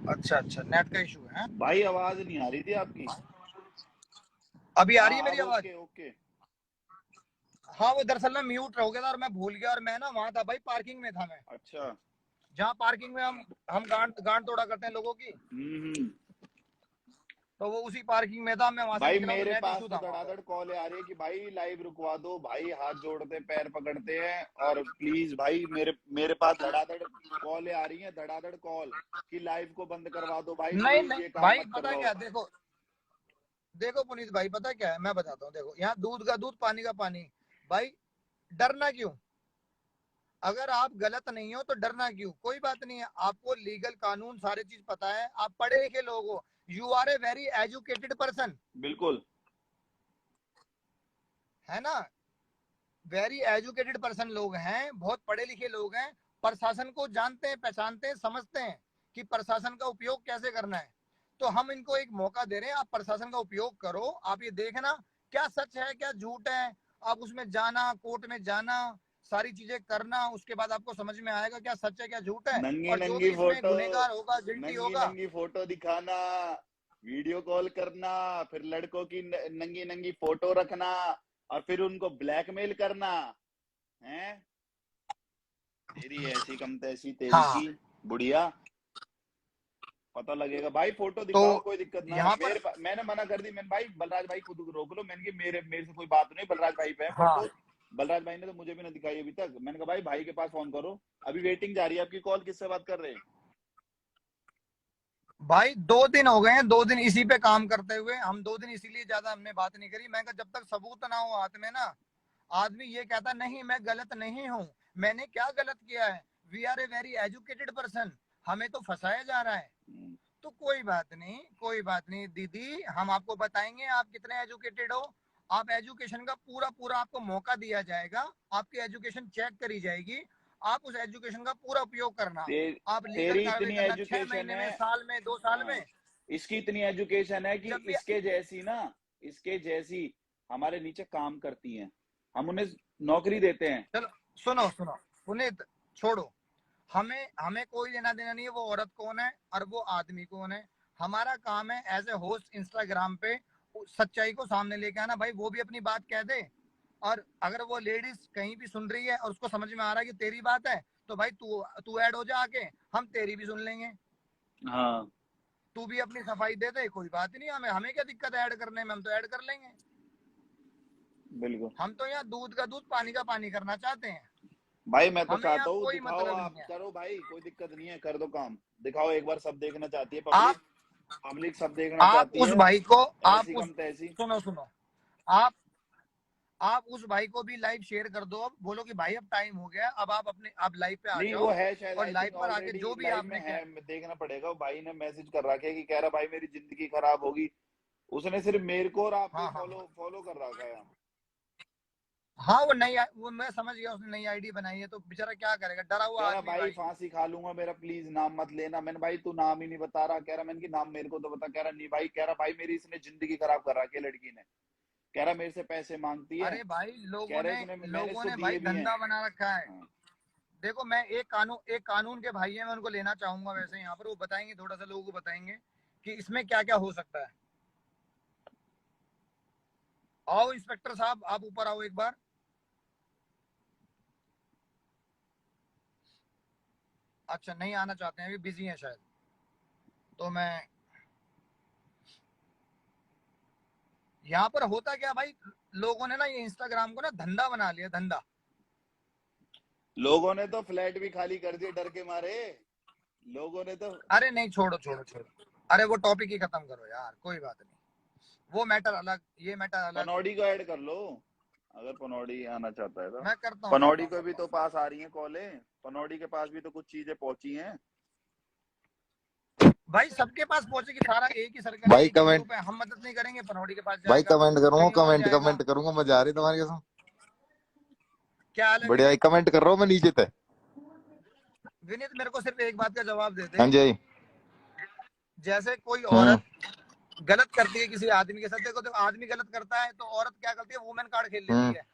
अच्छा अच्छा, नेट का इशू है। भाई आवाज नहीं आ रही थी आपकी। अभी आ रही है हाँ मेरी अब आवाज? Okay okay. हाँ, वो दरअसल में म्यूट हो गया था और मैं भूल गया, और मैं ना वहां था भाई, पार्किंग में था मैं, अच्छा। जहाँ पार्किंग में हम गांड गांड तोड़ा करते हैं लोगों की। हम्म। तो वो उसी पार्किंग में था, मैं वहां से भाई निकला तो मेरे नेट पास इशू तो था वहां पे। धड़ाधड़ कॉल आ रही है कि भाई लाइव रुकवा दो भाई, हाथ जोड़ते पैर पकड़ते हैं, और प्लीज भाई मेरे मेरे पास धड़ाधड़ कॉल आ रही है, धड़ाधड़ कॉल कि लाइव को बंद करवा दो भाई, नहीं प्लीज नहीं ये काम भाई, मत पता करवाओ। क्या, देखो देखो पुनीत भाई, पता क्या है, मैं बताता हूँ। देखो, यहाँ दूध का दूध, पानी का पानी। भाई डरना क्यों? अगर आप गलत नहीं हो तो डरना क्यों? कोई बात नहीं है, आपको लीगल कानून सारी चीज पता है, आप पढ़े लिखे लोग हो, you are a very educated person, बिल्कुल। है ना? वेरी एजुकेटेड पर्सन लोग हैं, बहुत पढ़े लिखे लोग हैं, प्रशासन को जानते हैं, पहचानते हैं, समझते हैं कि प्रशासन का उपयोग कैसे करना है। तो हम इनको एक मौका दे रहे हैं, आप प्रशासन का उपयोग करो, आप ये देखना क्या सच है क्या झूठ है। आप उसमें जाना, कोर्ट में जाना, सारी चीजें करना, उसके बाद आपको समझ में आएगा क्या सच है क्या झूठ है। नंगी और जो नंगी भी इसमें फोटो, गुनहगार होगा, गिल्टी नंगी होगा। नंगी फोटो दिखाना, वीडियो कॉल करना, फिर लड़कों की नंगी नंगी फोटो रखना, और फिर उनको ब्लैकमेल करना है। तेरी ऐसी कम तैसी तेरी हाँ, की बुढ़िया। पता लगेगा भाई, फोटो तो दिखाओ, कोई दिक्कत ना है। यहाँ पर, मैंने मना कर दी, मैंने भाई बलराज भाई खुद रोक लो, मैंने कि मेरे से कोई बात नहीं, बलराज भाई पे है हाँ फोटो। बलराज भाई ने तो मुझे भी ना दिखाई अभी तक। मैंने कहा भाई भाई के पास फोन करो, अभी वेटिंग जा रही है आपकी कॉल, किससे बात कर रहे हैं। भाई 2 दिन हो गए हैं, 2 दिन इसी पे काम करते हुए हम, 2 दिन इसीलिए ज्यादा हमने बात नहीं करी। मैं कहा जब तक सबूत ना हो हाथ में ना, आदमी ये कहता नहीं मैं गलत नहीं हूँ, मैंने क्या गलत किया है, we are a very educated person, हमें तो फंसाया जा रहा है। तो कोई बात नहीं, कोई बात नहीं दीदी, हम आपको बताएंगे आप कितने एजुकेटेड हो। आप एजुकेशन का पूरा पूरा आपको मौका दिया जाएगा, आपकी एजुकेशन चेक करी जाएगी, आप उस एजुकेशन का पूरा उपयोग करना। ते, आप लीगल तेरी कार्रवाई इतनी करना, छह एजुकेशन महीने है। में, साल में, 2 साल हाँ, में, इसकी इतनी एजुकेशन है कि जब भी। इसके जैसी ना, इसके जैसी हमारे नीचे काम करती हैं, हम उन्हें नौकरी देते हैं। चलो, सुनो सुनो पुनीत, छोड़ो, हमें हमें कोई लेना देना नहीं है वो औरत कौन है और वो आदमी कौन है। हमारा काम है एज ए होस्ट इंस्टाग्राम पे सच्चाई को सामने लेके आना। भाई वो भी अपनी बात कह दे, और अगर वो लेडीज कहीं भी सुन रही है और उसको समझ में आ रहा है कि तेरी बात है, तो भाई तू तू ऐड हो जा आके, हम तेरी भी सुन लेंगे। हाँ तू भी अपनी सफाई दे दे, कोई बात ही नहीं, हमें हमें क्या दिक्कत है ऐड करने में, हम तो ऐड कर लेंगे। बिल्कुल। हम तो यहाँ दूध का दूध, पानी का पानी करना चाहते हैं, भाई मैं तो हमें यहाँ चाहता हूँ, कोई दिखाओ, मतलब आप नहीं है। करो भाई, कोई दिक्कत नहीं है, कर दो काम, दिखाओ एक बार, सब देखना चाहती है आप पब्लिक, पब्लिक सब देखना आप चाहती उस है। भाई को, आप ऐसी उस, कम तैसी। सुनो सुनो, आप आप उस भाई को भी लाइव शेयर कर दो, अब बोलो कि भाई अब टाइम हो गया, अब आप अपने, आप लाइव पे आ नहीं वो जाओ, है शायद, और आई लाइव थिंक पर आके ऑलरेडी जो भी लाइव में आपने है, क्या। देखना पड़ेगा। वो भाई ने मैसेज कर रखा है कि कह रहा भाई मेरी जिंदगी खराब होगी। उसने सिर्फ मेरे को और आपको ही हाँ हाँ फॉलो फॉलो कर रखा है। हाँ, वो नई, वो मैं समझ गया, उसने नई आईडी बनाई है, तो बेचारा क्या करेगा, डरा हुआ कह रहा आदमी भाई भाई। फांसी खा लूंगा मेरा, प्लीज नाम मत लेना। मैंने भाई तू नाम ही नहीं बता रहा। कह रहा मैंने कि नाम मेरे को तो बता। कह रहा नहीं भाई, कह रहा भाई मेरी इसने जिंदगी खराब कर रखी है लड़की ने। कह रहा मेरे से पैसे मांगती है। अरे भाई कह रहे तूने, मैंने लोगों इसको ने दिए भाई भी हैं। धंधा बना रखा है। हाँ। देखो, मैं एक कानून के भाई है, मैं उनको लेना चाहूंगा वैसे यहाँ पर, वो बताएंगे, थोड़ा सा लोगों को बताएंगे कि इसमें क्या क्या हो सकता है। आओ इंस्पेक्टर साहब, आप ऊपर आओ एक बार। अच्छा, नहीं आना चाहते हैं, अभी बिजी हैं शायद, तो मैं, यहाँ पर होता क्या भाई, लोगों ने ना ये इंस्टाग्राम को ना धंधा बना लिया, धंधा। लोगों ने तो फ्लैट भी खाली कर दिए डर के मारे। लोगों ने तो। अरे नहीं, छोड़ो छोड़ो छोड़ो, अरे वो टॉपिक ही खत्म करो यार, कोई बात नहीं, वो मैटर अलग, ये मैटर अलग। पनौड़ी को ऐड कर लो, अगर पनौड़ी आना चाहता है तो। मैं करता हूँ पनौड़ी करता हूँ को भी करता तो हूँ। पास आ रही है कॉलें, पनौड़ी के पास भी तो कुछ चीजें पहुंची हैं। भाई सबके पास पहुंचेगी, सारा एक ही सर्कल है, भाई एक ही कमेंट, ग्रुप है, हम मदद नहीं करेंगे, पनौड़ी के पास भाई जाएगा, कमेंट करूंगा, कहीं और कमेंट जाएगा। कमेंट करूंगा, मजा आ रही तुम्हारी कसम। क्या हाल है बढ़िया, विनीत? कमेंट कर रहा हूँ मैं नीचे तक। विनीत मेरे को सिर्फ एक बात का जवाब दे हाँ दे, जी भाई। जैसे कोई हम्म। औरत गलत करती है किसी आदमी के साथ, देखो तो आदमी गलत करता है तो औरत क्या करती है, वुमेन कार्ड खेल लेती हम्म। है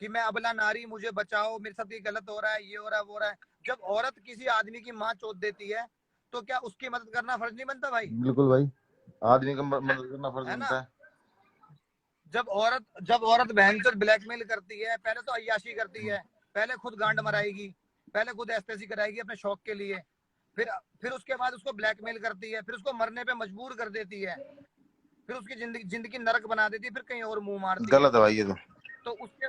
कि मैं अबला नारी, मुझे बचाओ, मेरे साथ ये गलत हो रहा है, ये हो रहा है, वो हो रहा है। जब औरत किसी आदमी की माँ चोद देती है, तो क्या उसकी मदद करना फर्ज नहीं बनता भाई? बिल्कुल भाई, आदमी का मदद करना फर्ज है ना? बनता है। जब औरत बहनचोद ब्लैकमेल करती है, पहले तो अय्याशी करती है, पहले खुद गांड मराएगी, पहले खुद एस्तेसी कराएगी अपने शौक के लिए, फिर उसके बाद उसको ब्लैकमेल करती है, फिर उसको मरने पे मजबूर कर देती है, फिर उसकी जिंदगी नरक बना देती है, फिर कहीं और मुंह मारती है। गलत है भाई ये तो उसके,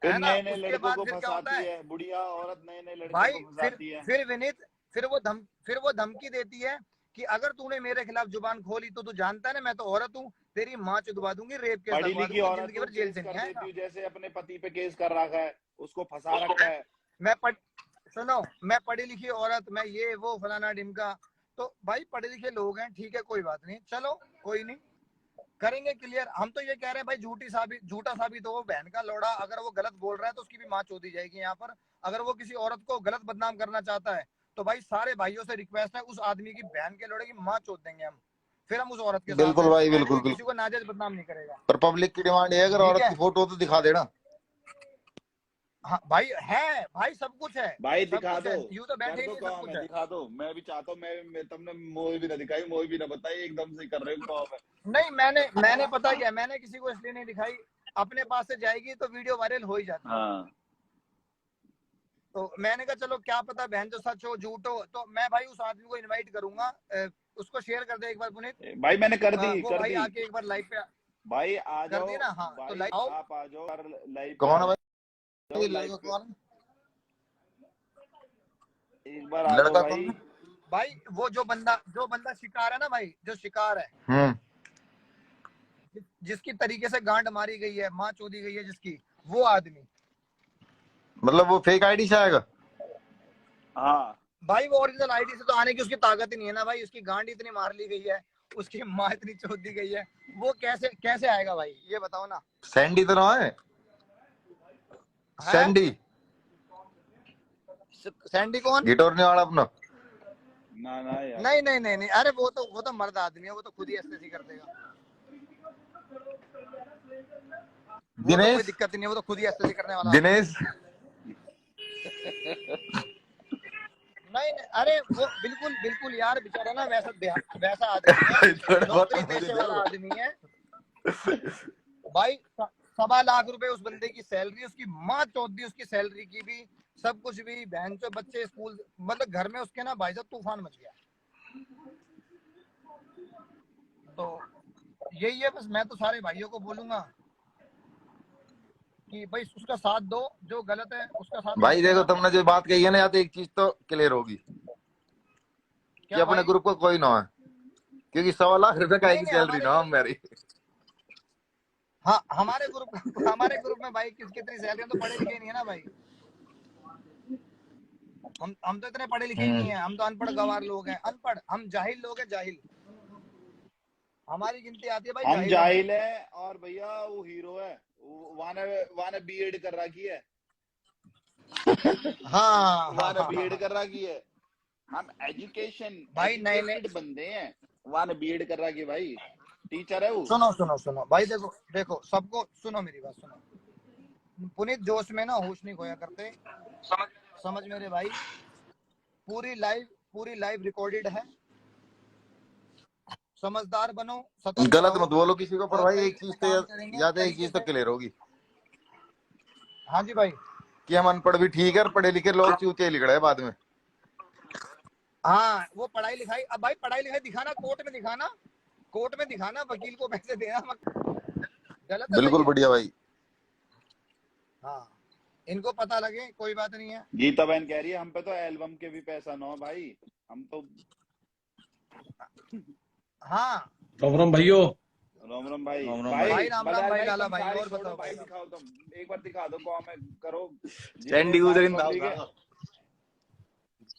फिर है ना, नए नए उसके लड़कों बाद को फिर क्या होता फंसाती है है, बुढ़िया औरत नए नए लड़कों भाई? को फंसाती है। फिर विनीत, फिर वो धमकी देती है कि अगर तूने मेरे खिलाफ जुबान खोली तो तू जानता है ना, मैं तो औरत हूँ, तेरी माँ चुदवा दूंगी, रेप केस पढ़ी लगवा लिखी दूंगी, औरत जिंदगी को भर जेल केस से नहीं कर आएगा। देती हूँ, जैसे अपने पति पे केस कर रखा है, उसको फंसा रखा है। सुनो, मैं पढ़ी लिखी औरत, मैं ये वो फलाना ढिमका, तो भाई पढ़े लिखे लोग हैं, ठीक है, कोई बात नहीं, चलो कोई नहीं, करेंगे क्लियर। हम तो ये कह रहे हैं भाई, झूठा साबित हो बहन का लौड़ा, अगर वो गलत बोल रहा है तो उसकी भी माँ चोदी जाएगी यहाँ पर। अगर वो किसी औरत को गलत बदनाम करना चाहता है तो भाई सारे भाइयों से रिक्वेस्ट है, उस आदमी की बहन के लौड़े की माँ चोद देंगे हम, फिर हम उस औरत के साथ बिल्कुल हैं, भाई, बिल्कुल कोई बिल्कुल। किसी को नाजायज बदनाम नहीं करेगा। पर पब्लिक की डिमांड है, अगर ठीक औरत है, की फोटो तो दिखा देना। हाँ भाई, है भाई, सब कुछ है, भाई सब दिखा कुछ दो, है, यूं तो कर बैठे ही दो नहीं, सब काम कुछ है, है। दिखा दो। मैं भी चाहता हूँ, मैं तुमने मूवी भी ना दिखाई, मूवी भी ना बताई, एकदम से कर रहे हो काम है। नहीं, मैंने पता क्या, मैंने किसी को इसलिए नहीं दिखाई, अपने पास से जाएगी तो वीडियो वायरल हो ही जाती है। हाँ तो मैंने कहा चलो क्या पता बहन जो सच हो झूठ हो, तो मैं भाई उस आदमी को इनवाइट करूंगा, उसको शेयर कर दे एक बार पुनीत, भाई, मैंने कर दी, वो कर भाई दी। आके एक बार लाइव पे भाई आ कर जाओ, दी ना। हाँ तो भाई लाइव आओ, आप आ जाओ, लाइव पे कौन आ है भाई? जाओ, ये लाइव लड़का पे कौन एक बार है? आ जाओ लड़का कौन भाई। है? भाई वो जो बंदा शिकार है ना भाई, जो शिकार है, जिसकी तरीके से गांड मारी गई है, माँ चोदी गई है जिसकी, वो आदमी। मतलब वो फेक आईडी से आएगा? हाँ भाई वो ओरिजिनल आईडी से तो आने की उसकी ताकत ही नहीं है ना भाई, उसकी गांड इतनी मार ली गई है, उसकी माँ इतनी चोद दी गई है, वो कैसे कैसे आएगा भाई, ये बताओ ना। सैंडी तो ना है? है सैंडी सैंडी कौन? गिटोरने वाला अपना। ना ना यार, नहीं नहीं नहीं नहीं, अरे वो तो मर्द आदमी है, वो तो खुद ही एस्तेसी कर देगा, वो तो कोई दिनेश, दिक्कत ही नहीं है, वो तो खुद ही एस्तेसी करने वाला आदमी है। दिनेश नहीं नहीं, अरे वो बिल्कुल बिल्कुल यार, बेचारा ना वैसा आदमी है, थोड़ा बहुत नौकरी मुझे पेशे दे वाला दो। आदमी है भाई। 1.25 लाख रुपए उस बंदे की सैलरी, उसकी माँ चौथ दी उसकी सैलरी की भी, सब कुछ भी, बहन चो बच्चे स्कूल, मतलब घर में उसके ना भाई साहब तूफान मच गया। तो यही है बस, मैं तो सारे भाइयों को बोलूंगा कि भाई उसका साथ दो, जो गलत है उसका साथ मत भाई देखो, देना। तुमने जो बात कही है ना, या तो एक चीज तो क्लियर होगी कि क्या अपने भाई? ग्रुप को कोई ना है, क्योंकि 1.25 लाख का नहीं एक नहीं, सैलरी ना हम मेरी। हाँ हमारे ग्रुप में भाई कितनी सैलरी, हम तो पढ़े लिखे नहीं है ना भाई, हम तो इतने पढ़े लिखे ही नहीं है, हम तो अनपढ़ गवार लोग हैं, अनपढ़, हम जाहिल लोग हैं, जाहिल, हमारी गिनती आती है भाई हम जाहिलों में। जाहिल है, और भैया वो हीरो है, वाने वाने बीएड कर रखी है, हाँ हाँ वाने हाँ बीएड हाँ कर रखी है। हम भाई, नए नए, एजुकेटेड बंदे हैं, वाने बीएड कर रखी है भाई, टीचर है वो। सुनो भाई, देखो देखो सबको सुनो, मेरी बात सुनो, पुनीत जोश में ना होश नहीं खोया करते, समझ मेरे भाई, पूरी लाइव रिकॉर्डेड है, समझदार बनो, सतर्क गलत रहो, मत बोलो किसी को, पर और भाई एक तरीके चीज से तो काम करेंगे, याद है, एक तरीके चीज तो से। क्लियर होगी हाँ जी भाई। कि हम अनपढ़ भी ठीक है, और पढ़े लिखे लोग चूतिया लिख रहे हैं बाद में। हाँ वो पढ़ाई लिखाई, अब भाई पढ़ाई लिखाई दिखाना, कोर्ट में दिखाना, वकील को पैसे देना, गलत है, सही बिल्कुल है। बढ़िया भाई। हाँ, इनको पता लगे, कोई बात नहीं है। गीता बहन कह रही है हम पे तो एल्बम के भी पैसा ना हो भाई, हम तो। हाँ राम राम भाइयों। राम राम भाई। राम राम भाई भाई। राम राम बलराज भाई, भाई, लाला तुम भाई, सारी और छोड़ो बताओ भाई, भाई। दिखाओ तुम, एक बार दिखा दो, कॉमेंट करो, सैंडी जिसने गुजर सारी इन पब्लिक है।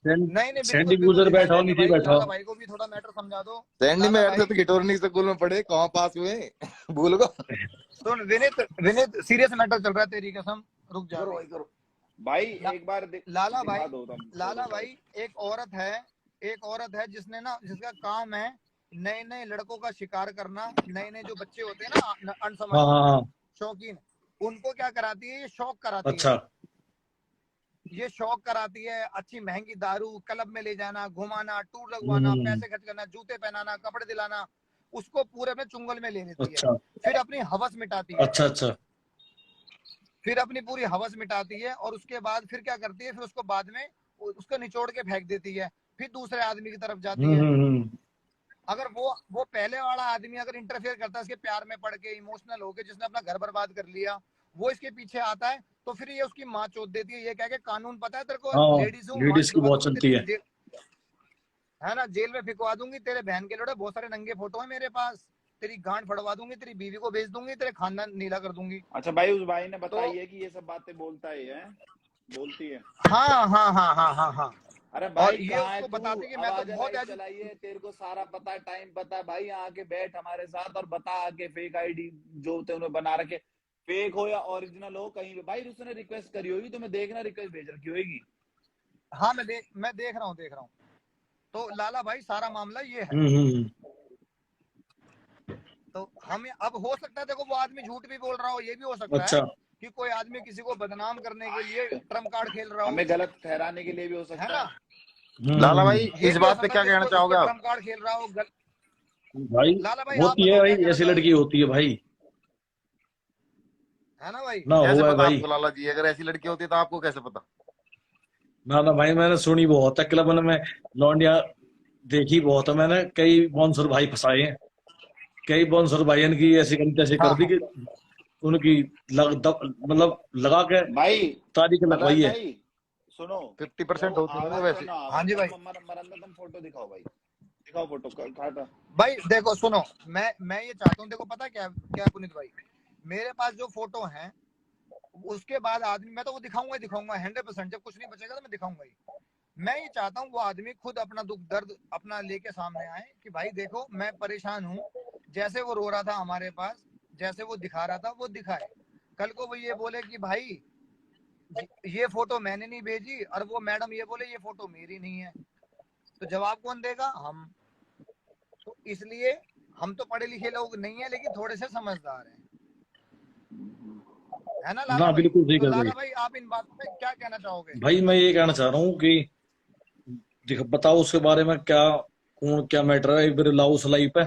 नहीं नहीं, सैंडी बिल्कुल बिल्कुल गुजर दिखाई बैठा हो, देंगे नीचे भाई, बैठा लाला हो। भाई को भी थोड़ा मैटर समझा दो। सैंडी में लाला ऐड भाई, तो गिटोरनी स्कूल में पढ़े, कहाँ पास हुए भूल गो। सुन विनीत सीरियस मैटर चल रहा है, तेरी कसम, रुक जा करो अभी। भाई करो। भाई ला, एक बार लाला भाई, दिखा दो तुम, छोड़ो लाला भाई। भाई, एक औरत है जिसने ना, जिसका काम है नए नए लड़कों का शिकार करना, नए नए जो बच्चे होते हैं ना अनसमझ हाँ हाँ हाँ। शौकीन, उनको क्या कराती है, ये शौक कराती है। अच्छा। ये शौक कराती है, अच्छी महंगी दारू, क्लब में ले जाना, घुमाना, टूर लगवाना, पैसे खर्च करना, जूते पहनाना, कपड़े दिलाना, उसको पूरे अपने चुंगल में ले लेती है। अच्छा फिर अपनी हवस मिटाती है, अच्छा अच्छा फिर अपनी पूरी हवस मिटाती है, और उसके बाद फिर क्या करती है, फिर उसको बाद में उसको निचोड़ के फेंक देती है, फिर दूसरे आदमी की तरफ जाती है। अगर वो पहले वाला आदमी अगर इंटरफेयर करता है, इसके प्यार में पड़ के इमोशनल होके, जिसने अपना घर बर्बाद कर लिया, वो इसके पीछे आता है, तो फिर ये उसकी माँ चोद देती है, ये कह के कानून पता है तेरे को, हाँ लेडीज हूँ, लेडीज की बहुत चलती है। है ना, जेल में फिकवा दूंगी तेरे बहन के लोड़े, बहुत सारे नंगे फोटो है मेरे पास, तेरी गांड फड़वा दूंगी, तेरी बीवी को भेज दूंगी, तेरे खानदान नीला कर दूंगी। अच्छा भाई, उस भाई ने बताई है कि ये सब बातें बोलता है बोलती है। हाँ हाँ हाँ हाँ हाँ हाँ। अरे और भाई ये कहाँ है उसको तू? बताते कि अब मैं तो आजा, बहुत लाइट चलाइए, तेरे को सारा पता है, टाइम पता है भाई, यहाँ आके बैठ हमारे साथ और बता आके फेक आईडी जो उन्होंने बना रखे, फेक हो या ओरिजिनल हो, कहीं भी भाई उसने रिक्वेस्ट करी होगी, तुम्हें देखना रिक्वेस्ट भेज रखी होगी। हाँ मैं देख रहा हूँ। तो लाला भाई सारा मामला ये है। तो हमें अब हो सकता है, देखो वो आदमी झूठ भी बोल रहा हो, ये भी हो सकता अच्छा है कि कोई आदमी किसी को बदनाम करने के लिए ट्रम्प कार्ड खेल रहा हो, हमें गलत ठहराने के लिए भी हो है सकता ना, है। लाला भाई ये इस भी हो बात पे सकता है क्या कि कहना उस चाहोगे पर आप? ट्रम्प कार्ड खेल रहा हो। भाई लाला भाई आप होती है बताओ क्या भाई, कहना ऐसी लड़की चाहोगे, होती है भाई, है ना भाई? ना कैसे हुआ है पता भाई। आपको लाला जी? अगर ऐसी लड़की होती तो आपको कैसे पता? ना भाई, मैंने सुनी बहुत है, क्लब में लौंडिया देखी बहुत है मैंने, कई बाउंसर भाई फंसाए हैं, कई बाउंसर भाई इनकी ऐसी गलती ऐसी हाँ कर दी हाँ कि उनकी मतलब लगा के भाई तारीख बलराज लगवाई है। भाई सुनो, 50% वो होती है ना आवाज वैसे। सुनो, हाँ आवाज जी भाई। मरंदा, तुम फोटो दिखाओ भाई, दिखाओ फोटो कहा था। भाई देखो सुनो, मैं ये चाहता हूँ, देखो पता क्या क्या पुनीत भाई, मेरे पास जो फोटो है, उसके बाद आदमी, मैं तो वो दिखाऊंगा ही दिखाऊंगा 100%, जब कुछ नहीं बचेगा तो मैं दिखाऊंगा ही। मैं ये चाहता हूँ वो आदमी खुद अपना दुख दर्द अपना लेके सामने आए कि भाई देखो मैं परेशान हूँ, जैसे वो रो रहा था हमारे पास, जैसे वो दिखा रहा था वो दिखाए। कल को वो ये बोले कि भाई ये फोटो मैंने नहीं भेजी, और वो मैडम ये बोले ये फोटो मेरी नहीं है, तो जवाब कौन देगा? हम। तो इसलिए हम तो पढ़े लिखे लोग नहीं है, लेकिन थोड़े से समझदार हैं, है ना ना लाला भाई? बिल्कुल ठीक तो है भाई। लाला भाई आप इन बातों में क्या कहना चाहोगे? भाई मैं ये कहना चाह रहा हूँ कि बताओ उसके बारे में, क्या कौन क्या मैटर है, एक बार लाओ उस लाइव पे।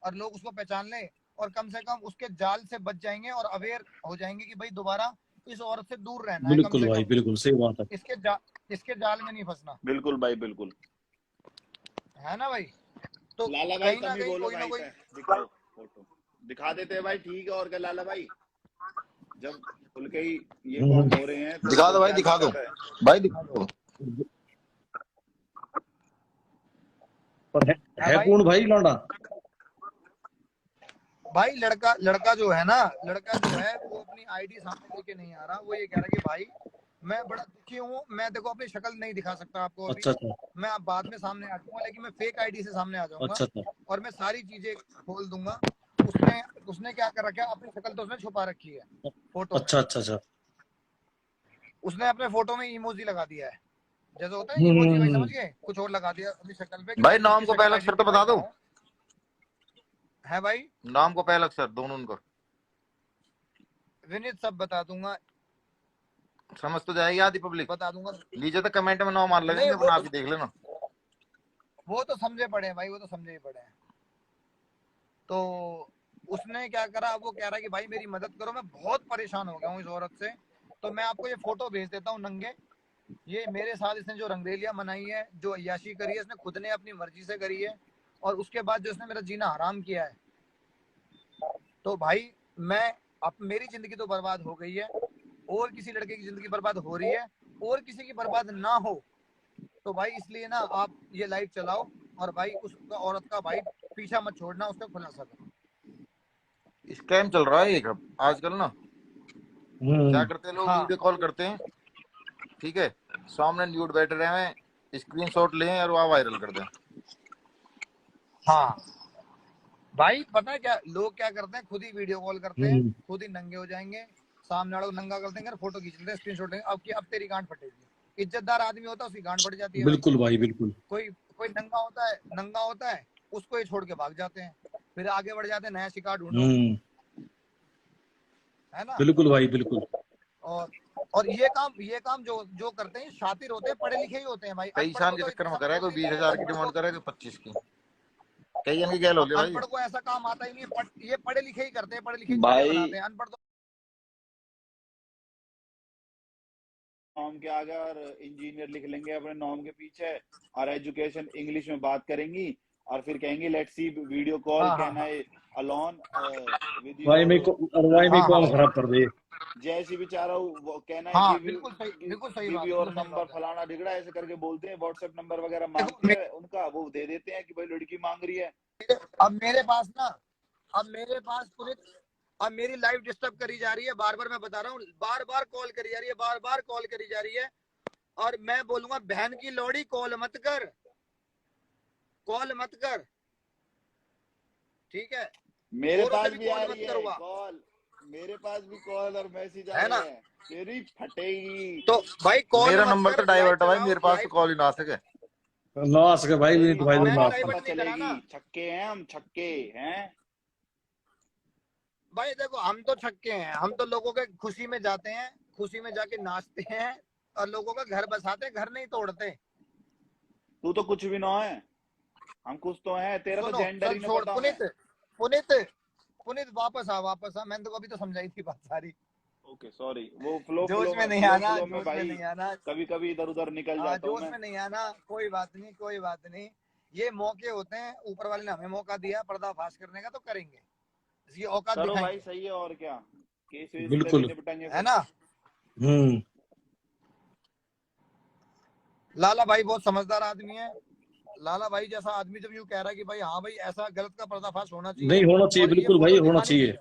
और लोग उसको पहचान लें, और कम से कम उसके जाल से बच जाएंगे, और अवेयर हो जाएंगे कि भाई दोबारा इस औरत से दूर रहना है, कम बिल्कुल से भाई कम बिल्कुल सही बात है। इसके जाल में नहीं फंसना, बिल्कुल भाई बिल्कुल। है ना भाई? तो लाला भाई कहीं तुम ना ही कहीं बोलो कोई ना भाई कोई। से, दिखाओ फोटो, दिखा देते हैं भाई, ठीक है, और क्या लाला भाई, जब खुल के ही ये कॉम हो रहे हैं तो दिखा फिर दो भाई, क्या दिखा दो दिक्कत है। भाई, दिखा दो। पर है है भाई? कौन भाई लौंडा? भाई लड़का जो है ना, लड़का जो है वो अपनी आईडी सामने लेके नहीं आ रहा, वो ये कह रहा है कि भाई मैं बड़ा दुखी हूँ, मैं देखो अपनी शक्ल नहीं दिखा सकता आपको अभी, अच्छा अच्छा मैं अब बाद में सामने आ जाऊंगा, लेकिन मैं फेक आईडी से सामने आ जाऊंगा, अच्छा अच्छा और मैं सारी चीजें खोल दूंगा। उसने उसने क्या कर रखा है, अपनी शक्ल तो उसने छुपा रखी है फोटो में, अच्छा अच्छा अच्छा। उसने अपने फोटो में इमोजी लगा दिया है, जैसे होता है इमोजी, भाई हम्म। समझ गए, कुछ और लगा दिया अपनी शक्ल पे कि भाई मैं नाम इसकी को शक्ल पहला अक्षर तो आइडेंटिफाई बता कर दो। रहा हूँ। है भाई? नाम को पहला अक्षर दोनों उनको विनीत सब बता दूंगा, समझ तो जाएगी आधी पब्लिक। बता दूंगा। नीचे तो कमेंट में नाम मान नहीं लगेंगे, अपना आप ही देख लेना। वो तो समझे पड़े हैं भाई, वो तो समझे ही पड़े हैं। तो उसने क्या करा, वो कह रहा है कि भाई मेरी मदद करो, मैं बहुत परेशान हो गया हूँ इस औरत से, तो मैं आपको ये फोटो भेज देता हूँ नंगे, ये मेरे साथ इसने जो रंगरेलियां मनाई है, जो अय्याशी करी है, इसने खुद ने अपनी मर्जी से करी है, और उसके बाद जो इसने मेरा जीना हराम किया है, तो भाई मैं अब मेरी जिंदगी तो बर्बाद हो गई है, और किसी लड़के की जिंदगी बर्बाद हो रही है, और किसी की बर्बाद ना हो, तो भाई इसलिए ना आप ये लाइव चलाओ, और भाई उस औरत का भाई पीछा मत छोड़ना, उसका खुलासा करो। स्कैम चल रहा है एक अब आजकल ना। क्या करते हैं लोग, हाँ वीडियो कॉल करते हैं, ठीक है, सामने न्यूड बैठे रहे हैं, स्क्रीनशॉट लें और वहाँ वायरल कर दें। हाँ भाई, पता है क्या लोग क्या करते हैं, खुद ही वीडियो कॉल करते हैं, खुद ही नंगे हो जाएंगे, सामने वाले को नंगा कर देंगे, फोटो खींच लेते हैं, स्क्रीनशॉट लेंगे, अब तेरी गांड फटेगी। इज्जतदार आदमी होता है उसकी गांड फट जाती है भाई। बिल्कुल भाई बिल्कुल। कोई कोई नंगा होता है उसको ही छोड़ के भाग जाते हैं, फिर आगे बढ़ जाते हैं, नया शिकार ढूंढो, है ना। बिल्कुल भाई बिल्कुल। और ये काम जो जो करते हैं शातिर होते हैं, पढ़े लिखे ही होते हैं भाई। पैसा के चक्कर में करे, कोई 20,000 की डिमांड करे, कोई 25 की, कई जन की गैल हो गई भाई। अनपढ़ को ऐसा काम आता ही नहीं, ये पढ़े लिखे ही करते हैं, पढ़े लिखे भाई बनाते हैं, अनपढ़ तो नॉर्म के आगे और इंजीनियर लिख लेंगे अपने नॉर्म के पीछे, और एजुकेशन इंग्लिश में बात करेंगी, और फिर कहेंगे let's see video call, can I alone with you. भाई मेरे को कॉल खराब कर दे। जैसी बेचारा वो कहना है हाँ, कि बिल्कुल सही गिव बात, योर बिल्कुल सही नंबर बात है। फलाना ढिगड़ा ऐसे करके बोलते हैं, व्हाट्सएप नंबर वगैरह मांगते हैं उनका, वो दे देते हैं कि भाई लड़की मांग रही है। अब मेरे पास पुनीत, अब मेरी लाइफ डिस्टर्ब करी जा रही है, बार बार मैं बता रहा हूँ, बार बार कॉल करी जा रही है, बार बार कॉल करी जा रही है, और मैं बोलूंगा बहन की लोड़ी, कॉल मत कर, ठीक है। मेरे औरों पास से भी आ कॉल रही मत है करवा, कॉल, मेरे पास भी कॉल और मैसेज आ है ना। रहे हैं, तेरी फटेगी। तो भाई कॉल मेरा मत नंबर कर, तो डाइवर्ट है भाई, लाइव मेरे पास तो चलाओ, कॉल ही ना आ सके। ना आ सके भाई, तेरी विनीत भाई मैंने ना आ औकात सके। पता डाइवर्ट नहीं करा ना चलेगी, छक्के हैं हम, छक्के हैं भाई। देखो हम तो छक्के हैं, हम तो लोगों के खुशी में जाते हैं, खुशी में जाके नाचते हैं, और लोगों का घर बसाते हैं, घर नहीं तोड़ते। तू तो कुछ भी ना है, हम कुछ तो हैं, तेरा तो सुनो, जेंडर चल ही नहीं छोड़, पता हमें। पुनीत वापस आ, मैंने तो अभी तो समझाई थी बात सारी। ओके सॉरी, वो फ्लो जोश फ्लो में में नहीं फ्लो आना, फ्लो में जोश में भाई नहीं आना, कभी कभी इधर उधर निकल जाता हूँ जोश मैं। में नहीं आना, कोई बात नहीं, कोई बात नहीं। ये मौके होते हैं, ऊपर वाले ने हमें मौका दिया पर्दाफाश करने का, तो करेंगे, इसकी औकात करो भाई, दिखाएंगे, सही है, और क्या, केस वेस पे भी बिल्कुल। निपटेंगे है फिर। ना। लाला भाई बहुत समझदार आदमी है, लाला भाई जैसा आदमी जब यूं कह रहा है कि भाई हाँ भाई ऐसा गलत का पर्दाफाश होना चाहिए, नहीं होना चाहिए, और ये बिल्कुल भाई फोटो होना दिखानी चाहिए।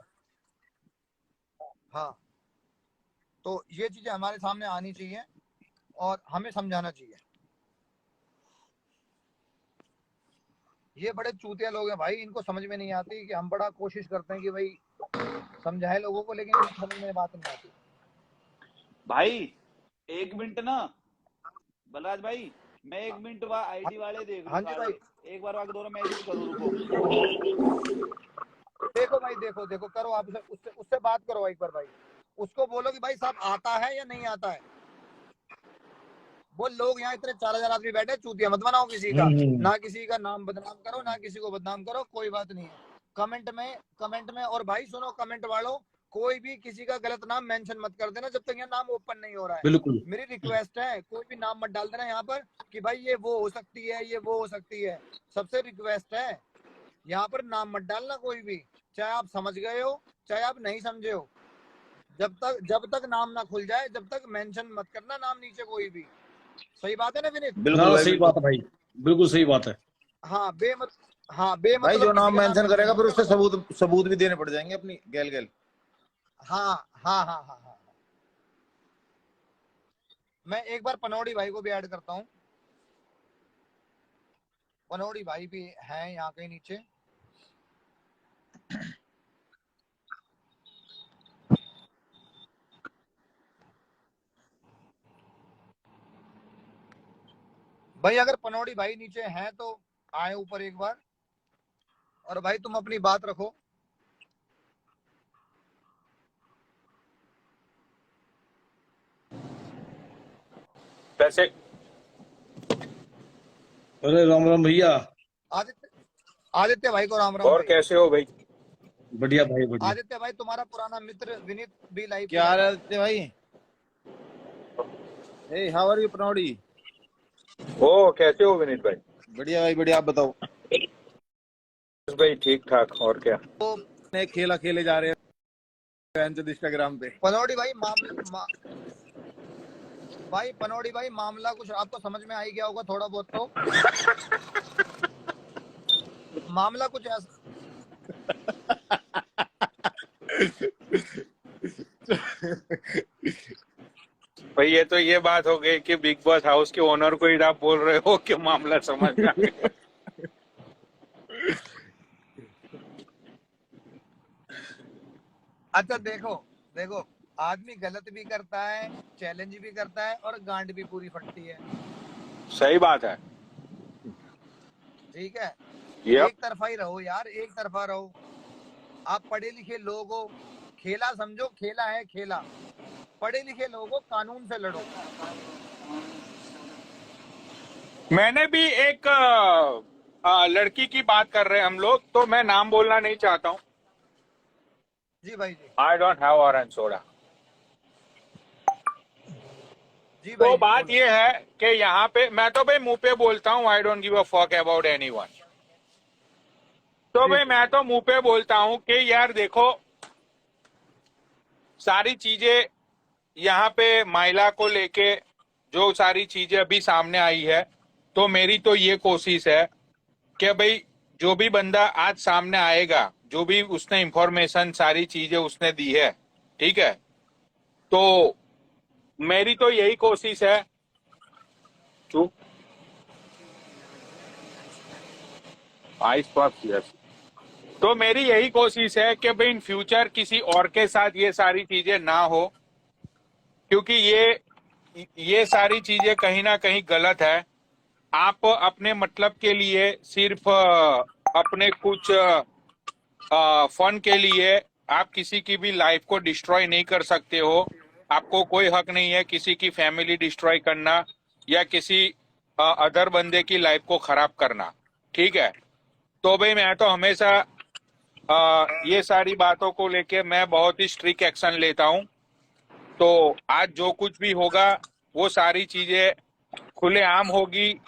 हाँ, तो ये चीजें हमारे सामने आनी चाहिए और हमें समझाना चाहिए। ये बड़े चूतिया लोग हैं भाई, इनको समझ में नहीं आती कि हम बड़ा कोशिश करते हैं कि भाई समझाए लोगों को, लेकिन इनको समझ में बात नहीं आती। भाई 1 मिनट ना बलराज भाई, मैं 1 मिनट आईडी वाले देख लूं हाँ जी सारे, भाई, एक बार वाके दोनों मैसेज करूं, रुको। देखो भाई, देखो करो आप उससे उससे बात करो एक बार भाई, उसको बोलो कि भाई साहब आता है या नहीं आता है। वो लोग यहाँ इतने 4,000 आदमी बैठे, चूतिया मत बनाओ किसी का, ना किसी का नाम बदनाम करो, ना किसी को बदनाम करो, कोई बात नहीं है। कमेंट में और भाई सुनो, कमेंट वालों, कोई भी किसी का गलत नाम मेंशन मत कर देना जब तक यहाँ नाम ओपन नहीं हो रहा है। बिल्कुल मेरी रिक्वेस्ट है, कोई भी नाम मत डाल देना यहाँ पर कि भाई ये वो हो सकती है, ये वो हो सकती है, सबसे रिक्वेस्ट है, यहाँ पर नाम मत डालना कोई भी, चाहे आप समझ गए हो चाहे आप नहीं समझे हो, जब तक नाम ना खुल जाए, जब तक मेंशन मत करना नाम नीचे कोई भी। सही बात है ना विनीत? बिल्कुल ना, भाई, सही बात है भाई, बिल्कुल सही बात है। हाँ भाई बेमतलब जो नाम किसी का मेंशन mention करेगा मत फिर करो। उससे सबूत भी देने पड़ जाएंगे अपनी गैल। हाँ। मैं एक बार पनौड़ी भाई को भी ऐड करता हूँ, पनौड़ी भाई भी हैं यहाँ के नीचे। भाई अगर पनौड़ी भाई नीचे हैं तो आए ऊपर एक बार, और भाई तुम अपनी बात रखो। वैसे अरे राम राम भैया। आदित्य भाई को राम राम और भाई। कैसे हो भाई? बढ़िया भाई बढ़िया। आदित्य भाई तुम्हारा पुराना मित्र विनीत भी लाइव क्या हाल है आदित्य भाई? हे हाउ आर यू प्रणौड़ी? ओ कैसे हो विनीत भाई? बढ़िया भाई बढ़िया, आप बताओ। बस भाई ठीक ठाक, और क्या। तो नए खेला खेले जा रहे हैं इंस्टाग्राम पे। पनौड़ी भाई पनौड़ी भाई मामला कुछ आपको समझ में आ ही गया होगा थोड़ा बहुत तो। मामला कुछ ऐसा, भाई ये बात हो गई कि बिग बॉस हाउस के ओनर को ही आप बोल रहे हो कि मामला समझ में आ गया। अच्छा देखो देखो, आदमी गलत भी करता है, चैलेंज भी करता है, और गांड भी पूरी फटती है। सही बात है। ठीक है, ये एक तरफा ही रहो यार, एक तरफा रहो। आप पढ़े लिखे लोग हो, खेला समझो, खेला है खेला। पढ़े लिखे लोग हो, कानून से लड़ो। मैंने भी एक लड़की की बात कर रहे हैं हम लोग, तो मैं नाम बोलना नहीं चाहता हूँ। जी भाई जी। I don't have orange soda. जी भाई तो जी, बात बोलो। ये है कि यहाँ पे मैं तो भाई मुंह पे बोलता हूँ, I don't give a fuck about anyone. तो जी भाई जी। मैं तो मुंह पे बोलता हूँ कि यार देखो, सारी चीजें यहाँ पे महिला को लेके जो सारी चीजें अभी सामने आई है, तो मेरी तो ये कोशिश है कि भाई जो भी बंदा आज सामने आएगा, जो भी उसने इंफॉर्मेशन सारी चीजें उसने दी है, ठीक है, तो मेरी तो यही कोशिश है। चुप। Ice pop, yes. तो मेरी यही कोशिश है कि भाई इन फ्यूचर किसी और के साथ ये सारी चीजें ना हो, क्योंकि ये सारी चीजें कहीं ना कहीं गलत है। आप अपने मतलब के लिए सिर्फ अपने कुछ फन के लिए आप किसी की भी लाइफ को डिस्ट्रॉय नहीं कर सकते हो। आपको कोई हक नहीं है किसी की फैमिली डिस्ट्रॉय करना या किसी अदर बंदे की लाइफ को खराब करना, ठीक है। तो भाई मैं तो हमेशा ये सारी बातों को लेके मैं बहुत ही स्ट्रिक्ट एक्शन लेता हूँ। तो आज जो कुछ भी होगा वो सारी चीजें खुलेआम होगी,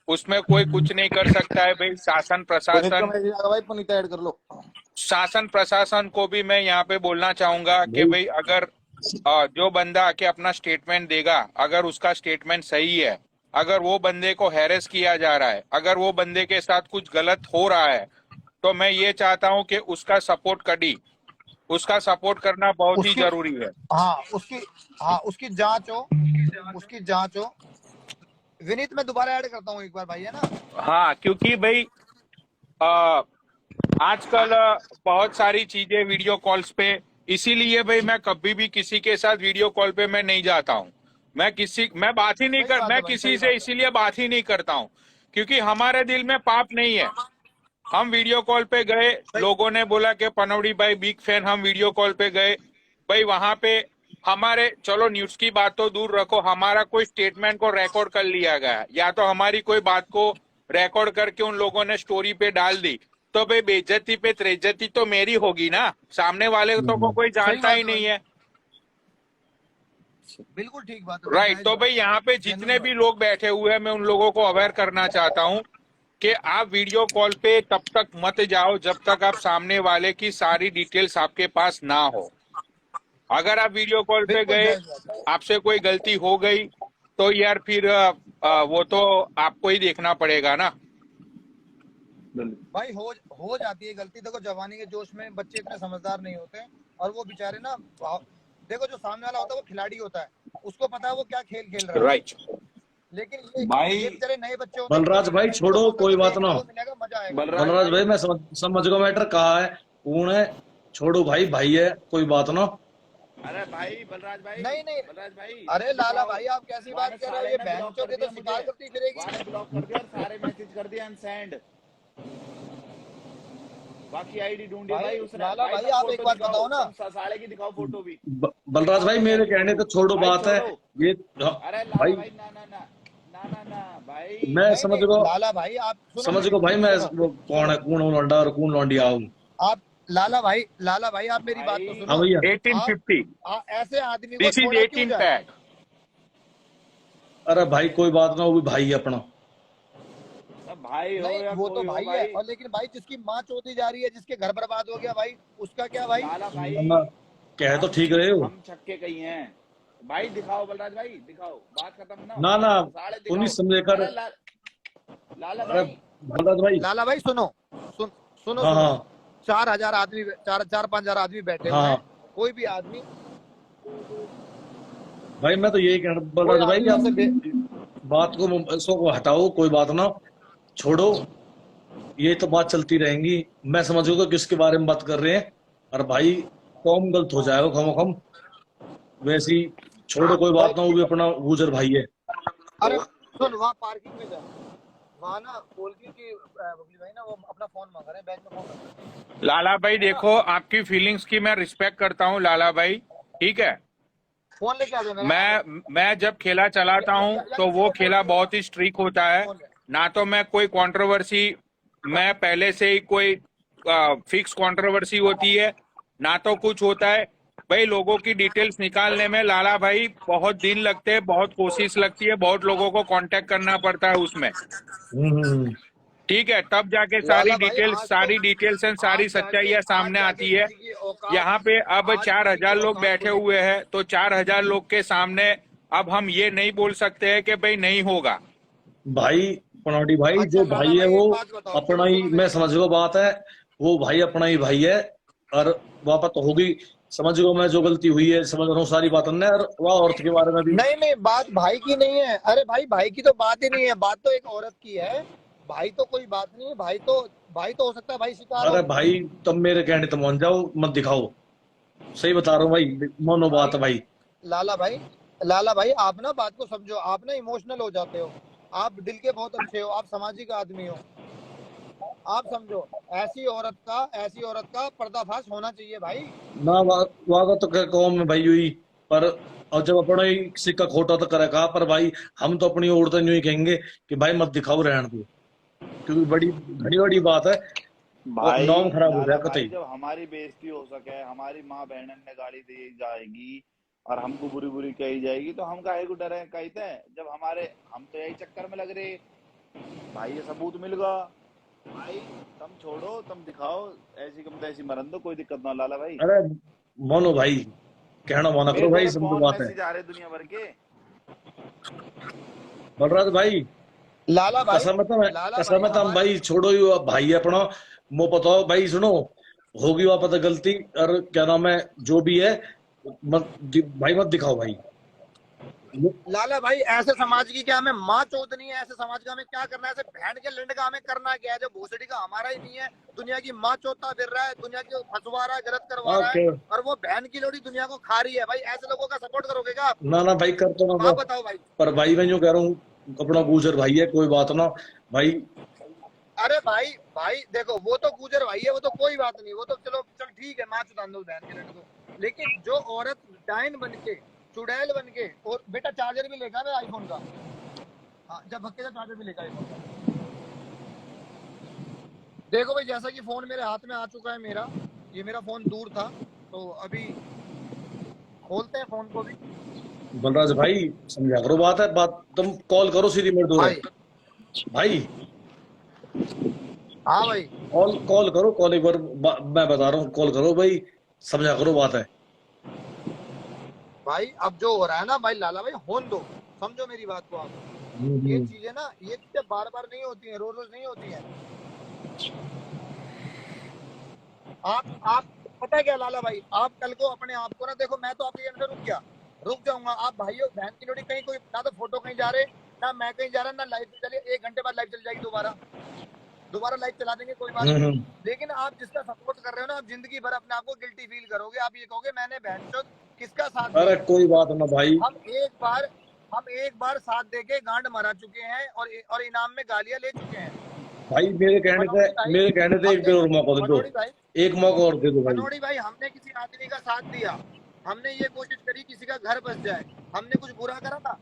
उसमें कोई कुछ नहीं कर सकता है भाई। पुनीत का मैसेज आ गया भाई, पुनीत ऐड कर लो। शासन प्रशासन को भी मैं यहाँ पे बोलना चाहूंगा कि भाई भाई अगर जो बंदा आके अपना स्टेटमेंट देगा, अगर उसका स्टेटमेंट सही है, अगर वो बंदे को हैरेस किया जा रहा है, अगर वो बंदे के साथ कुछ गलत हो रहा है, तो मैं ये चाहता हूँ कि उसका सपोर्ट करी, उसका सपोर्ट करना बहुत ही उसकी, जरूरी है। हाँ उसकी जांच हो, उसकी जांच हो। विनीत मैं दोबारा ऐड करता हूँ एक बार भाई, है ना। हाँ, क्योंकि भाई आजकल बहुत सारी चीजें वीडियो कॉल्स पे, इसीलिए भाई मैं कभी भी किसी के साथ वीडियो कॉल पे मैं नहीं जाता हूँ। मैं बात ही नहीं सही कर, बात मैं है भाई, किसी सही से बात है। इसीलिए बात ही नहीं करता हूँ क्योंकि हमारे दिल में पाप नहीं है। हम वीडियो कॉल पे गए, सही। लोगों ने बोला कि पनौड़ी भाई बिग फैन, हम वीडियो कॉल पे गए भाई, वहां पे हमारे, चलो न्यूज की बात तो दूर रखो, हमारा कोई स्टेटमेंट को रिकॉर्ड कर लिया गया, या तो हमारी कोई बात को रिकॉर्ड करके उन लोगों ने स्टोरी पे डाल दी, तो भाई बेइज्जती पे त्रेज्जती तो मेरी होगी ना, सामने वाले तो को कोई सही जानता बात ही है नहीं भाई, है। बिल्कुल ठीक बात है भाई, राइट। जायज तो बात भाई है, यहाँ पे जितने जेन्युइन भी बात। लोग बैठे हुए हैं, मैं उन लोगों को अवेयर करना चाहता हूँ कि आप वीडियो कॉल पे तब तक मत जाओ जब तक आप सामने वाले की सारी डिटेल्स आपके पास ना हो। अगर आप वीडियो कॉल पे बिल्कुल गए, जायज बात है आपसे कोई गलती हो गई, तो यार फिर वो तो आपको ही देखना पड़ेगा ना। भाई। हो जाती है गलती। देखो जवानी के जोश में बच्चे इतने समझदार नहीं होते, और वो बेचारे ना, देखो जो सामने वाला होता है वो खिलाड़ी होता है, उसको पता है वो क्या खेल खेल रहा है। राइट। लेकिन भाई ये बेचारे नए बच्चे होते हैं, बलराज भाई इनको छोड़ो, मौका कोई तो बात देखने ना। को मिलेगा, मजा आएगा। बलराज बलराज भाई भाई, मैं समझ गो मैटर कहा है, कौन है, छोड़ो भाई, भाई है, कोई बात ना। अरे भाई बलराज भाई, नहीं नहीं, बलराज भाई अरे लाला दिखाओ। भाई आप कैसी वहां बात ने कर रहे हो, साले ये ने बहन ब्लॉक चोद कर ये तो दिया शिकार मुझे, करती फिरेगी। वहां ने ब्लॉक कर दिया और सारे मैसेज कर दिए अनसेंड। बाकी आईडी ढूंढिए भाई भाई उसने। लाला भाई भाई तब आप एक फोटो बात दिखाओ, बताओ ना। तुम साले की दिखाओ फोटो भी। बलराज दिखाओ भाई साले मेरे की कहने फोटो। तो छोड़ो, भाई बात है छोड़ो। ये। अरे लाला भाई भाई, ना ना ना ना ना ना भाई। मैं नहीं समझ नहीं गो, लाला भाई आप सुनो समझ मेरी, गो भाई, मैं सुनो वो कौन सुनो। है, कौन लौंडा और कौन लौंडी आऊं। आप लाला भाई आप मेरी बात तो भाई हाँ सुनो। भैया। आप 1850, ऐसे आदमी को दिस इज छोड़ा क्यों 18 जाए। पैक। अरे भाई कोई बात ना, वो भी भाई है अपना। अब भाई हो नहीं या वो तो कोई हो भाई है, भाई। और लेकिन भाई जिसकी माँ चोदी जा रही है, जिसके घर बर्बाद हो गया भाई, उसका क्या भाई। लाला भाई, ना कह तो हम ठीक रहे हो। हम छक्के कहीं हैं। भाई दिखाओ बलराज भाई, दिखाओ, बात खत्म ना ना ना, साले पुनीत दिखाओ। समझेकर। अरे लाला अरे भाई, बलराज भाई। लाला भाई सुनो, सुनो हाँ सुनो। हाँ 4,000 आदमी, 4-5,000 आदमी बैठे हाँ हुए हाँ। हैं, कोई भी आदमी, भाई मैं तो यही कह रहा हूँ कोई बलराज भाई, आदमी आप ऐसे बात को इसको को हटाओ, कोई बात ना, छोड़ो, ये तो बात चलती रहेंगी। मैं समझूंगा किसके बारे में बात कर रहे हैं। और भाई कौम गलत हो जाएगा खम खम। वैसे ही छोड़ो, कोई बात ना, वो भी अपना गुजर भाई है। अरे सुन, वहाँ पार्किंग में जा, वहाँ ना बोल के कि बबली भाई ना वो अपना फोन मांग रहे हैं, बैग में फोन रख रहे हैं। लाला भाई देखो, आपकी फीलिंग्स की मैं रिस्पेक्ट करता हूँ लाला भाई, ठीक है। फोन लेके आ जाए मेरा। मैं जब खेला चलाता हूँ तो वो खेला बहुत ही स्ट्रिक होता है। फोन ले। ना तो मैं कोई कंट्रोवर्सी, मैं पहले से ही कोई फिक्स कंट्रोवर्सी होती है, ना तो कुछ होता है। भाई लोगों की डिटेल्स निकालने में लाला भाई बहुत दिन लगते हैं, बहुत कोशिश लगती है, बहुत लोगों को कांटेक्ट करना पड़ता है उसमें, ठीक है, तब जाके सारी लाला भाई, डिटेल्स एंड सारी आज सच्चाइयां सामने आती है। किसी की औकात, यहाँ पे अब आज किसी 4000 की लोग औकात बैठे खुली। हुए हैं, तो 4000 लोग के सामने अब हम ये नहीं बोल सकते हैं कि भाई नहीं होगा। भाई पनौटी भाई, अच्छा जो लाला भाई है भाई, वो एक बात बताओ, अपना सुनो ही, सुनो मैं मेरी समझ गया बात है, वो भाई अपना ही भाई है। और वापस तो होगी, समझ गया मैं, जो गलती हुई है समझ रहा हूँ सारी बात है। और वह औरत के बारे में भी, नहीं, बात भाई की नहीं है। अरे भाई की तो बात ही नहीं है, बात तो एक औरत की है। भाई तो कोई बात नहीं है, भाई तो हो सकता है भाई शिकार अरे हो। भाई तुम मेरे कहने तो मान जाओ, मत दिखाओ, सही बता रहा हूँ भाई, मानो बात है भाई। लाला भाई, आप ना बात को समझो, आप ना इमोशनल हो जाते हो। आप दिल के बहुत अच्छे हो, आप सामाजिक आदमी हो। आप समझो, ऐसी औरत का पर्दाफाश होना चाहिए भाई। ना वादा तो कौम में भाई हुई, पर और जब अपना ही सिक्का खोटा तो करे कहा, पर भाई हम तो अपनी ओर तो यूं ही कहेंगे कि भाई मत दिखाओ, रहने दो, क्योंकि बड़ी घनी बड़ी बात है, और भाई नाम खराब हो लाला जाएगा। भाई, जब हमारी बेइज्जती हो सके, हमारी माँ बहनन ने गाली दी जाएगी और हमको बुरी बुरी कही जाएगी, तो हम काहे को डरे कहते हैं। जब हम तो यही चक्कर में लग रहे भाई, ये सबूत मिल गया भाई, तुम छोड़ो, तुम दिखाओ, ऐसी कम तैसी मरन दो, कोई दिक्कत ना लाला भाई। अरे मानो भाई, कहना माना मेरे करो को भाई, तो सब फोन बात है। मैसेज आ रहे दुनिया भर के। बलराज भाई, लाला भाई, कसम है तुम भाई, छोड़ो ही भाई अपना, मो बताओ भाई, सुनो, होगी वहां पता गलती, और क्या नाम है, जो भी है, भाई मत दिखाओ भाई। लाला भाई, ऐसे समाज की क्या हमें माँ चोदनी है? ऐसे समाज का हमें क्या करना है? ऐसे बहन के लंड का हमें करना क्या है? जो भोसड़ी का हमारा ही नहीं है, दुनिया की माँ चोदता फिर रहा है, दुनिया की फंसवा रहा है, गलत करवा रहा है, ओके, और वो बहन की लोड़ी दुनिया को खा रही है। भाई ऐसे लोगों का सपोर्ट करोगे क्या आप? ना ना भाई, कर तो ना आप बताओ भाई। पर भाई मैं यूं कह रहा हूँ, अपना गुजर भाई है, कोई बात ना भाई। अरे भाई देखो, वो तो गुजर भाई है, वो तो कोई बात नहीं, वो तो चलो चल ठीक है, माँ चुदान दो बहन के लंड को। लेकिन जो औरत डायन बन के, चुड़ैल बन के, और बेटा चार्जर भी लेगा ना आईफोन का, हाँ जब भक्के का चार्जर भी लेगा आईफोन का। देखो भाई, जैसा कि फोन मेरे हाथ में आ चुका है, ये मेरा फोन दूर था, तो अभी खोलते हैं फोन को भी। बलराज भाई समझा करो, बात तुम कॉल करो सीधी मेरे दो भाई भाई, हाँ भाई, कॉल करो, कॉल एक बार मैं बता रहा हूँ, कॉल करो भाई, समझा करो, बात है। भाई अब जो हो रहा है ना भाई, लाला भाई होने दो, समझो मेरी बात को आप। ये चीजें ना, ये चीजें बार बार नहीं होती हैं, रोज रोज नहीं होती हैं। आप पता है क्या लाला भाई, आप कल को अपने आप को ना देखो, मैं तो आपके अंदर रुक जाऊंगा। आप भाई हो, बहन की लोड़ी कहीं कोई ना, तो फोटो कहीं जा रहे, ना मैं कहीं जा रहा, ना लाइव चलिए, 1 घंटे बाद लाइव चल जाएगी, दोबारा लाइव चला देंगे, कोई बात नहीं। लेकिन आप जिसका सपोर्ट कर रहे हो ना, आप जिंदगी भर अपने आप को गिल्टी फील करोगे। आप ये कहोगे मैंने बहनचोद किसका साथ दिया। अरे कोई बात ना भाई, हम एक बार साथ देके गांड मरा चुके हैं, और इनाम में गालियां ले चुके हैं। भाई मेरे कहने से एक बार और मौका दे दो, एक मौका और दे दो भाई। मनोड़ी भाई, हमने किसी आदमी का साथ दिया, हमने ये कोशिश करी किसी का घर बस जाए, हमने कुछ बुरा करा था?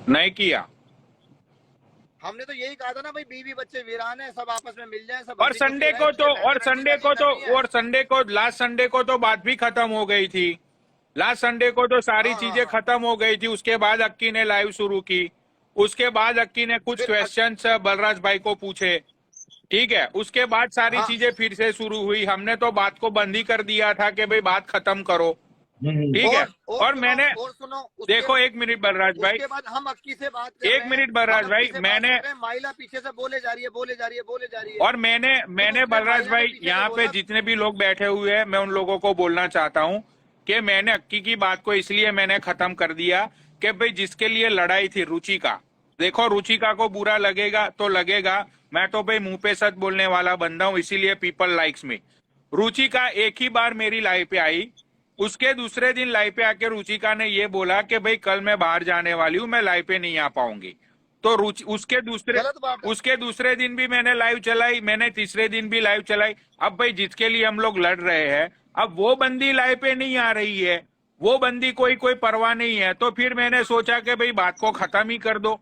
नहीं किया। हमने तो यही कहा था ना भाई, बीवी बच्चे वीरान है, सब आपस में मिल जाए, सब। और संडे को लास्ट संडे को तो बात भी खत्म हो गई थी। लास्ट संडे को तो सारी चीजें खत्म हो गई थी। उसके बाद अक्की ने लाइव शुरू की, उसके बाद अक्की ने कुछ क्वेश्चंस बलराज भाई को पूछे, ठीक है, उसके बाद सारी चीजें फिर से शुरू हुई। हमने तो बात को बंद ही कर दिया था कि भाई बात खत्म करो, ठीक है। और मैंने देखो, एक मिनट बलराज भाई, उसके बाद हम अक्की से बात कर एक मिनट बलराज भाई, मैंने माइला पीछे से बोले जा रही है। और मैंने बलराज भाई, यहाँ पे जितने भी लोग बैठे हुए हैं, मैं उन लोगों को बोलना चाहता हूँ कि मैंने अक्की की बात को इसलिए मैंने खत्म कर दिया कि भाई जिसके लिए लड़ाई थी रुचिका, देखो रुचिका को बुरा लगेगा तो लगेगा, मैं तो भाई मुंह पे सच बोलने वाला बंदा हूँ, इसीलिए पीपल लाइक्स मी। रुचिका एक ही बार मेरी लाइव पे आई, उसके दूसरे दिन लाइव पे आके रुचिका ने ये बोला कि भाई कल मैं बाहर जाने वाली हूं, मैं लाइव पे नहीं आ पाऊंगी। तो रुचि गलत बात है। उसके दूसरे दिन भी मैंने लाइव चलाई, मैंने तीसरे दिन भी लाइव चलाई। अब भाई जिसके लिए हम लोग लड़ रहे हैं, अब वो बंदी लाइव पे नहीं आ रही है, वो बंदी कोई परवाह नहीं है, तो फिर मैंने सोचा कि भाई बात को खत्म ही कर दो,